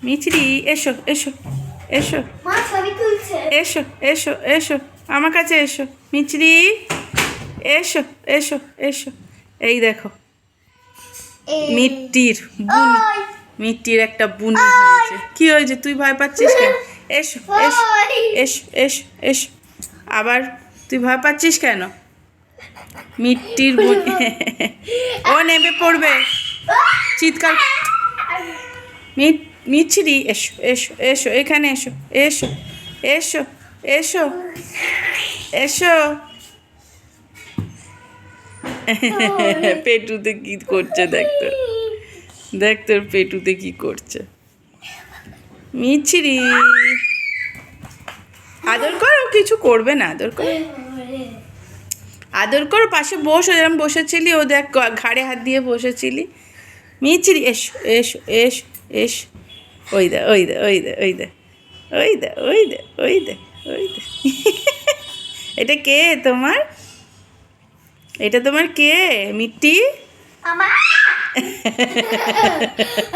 মিছরি এসো এসো এসো এসো এসো এসো আমার কাছে এসো মিছরি এসো এসো এসো এই দেখো মিট্টির বুনি মিট্টির একটা বুনি হয়েছে। কি হয়েছে, তুই ভয় পাচ্ছিস কেন? এসো এসো এসো এসো এসো আবার তুই ভয় পাচ্ছিস কেন? মিট্টির বুনি ও নেমে পড়বে, চিৎকার। মিছরি এসো এসো এসো এখানে এসো এসো এসো এসো এসো পেটুতে কি করছে দেখ তোর, দেখ তোর পেটুতে কি করছে। মিছরি আদর করো, কিছু করবে না, আদর করো, আদর করো, পাশে বসো, যেরকম বসেছিলি ও দেখ ঘাড়ে হাত দিয়ে বসেছিলি। মিছরি এসো এসো এসো এসো ওই দে ওই দে ওই দে ওই দে ওই দে ওই দে ওই দে ওই দে এটা কে তোমার? এটা তোমার কে মিট্টি?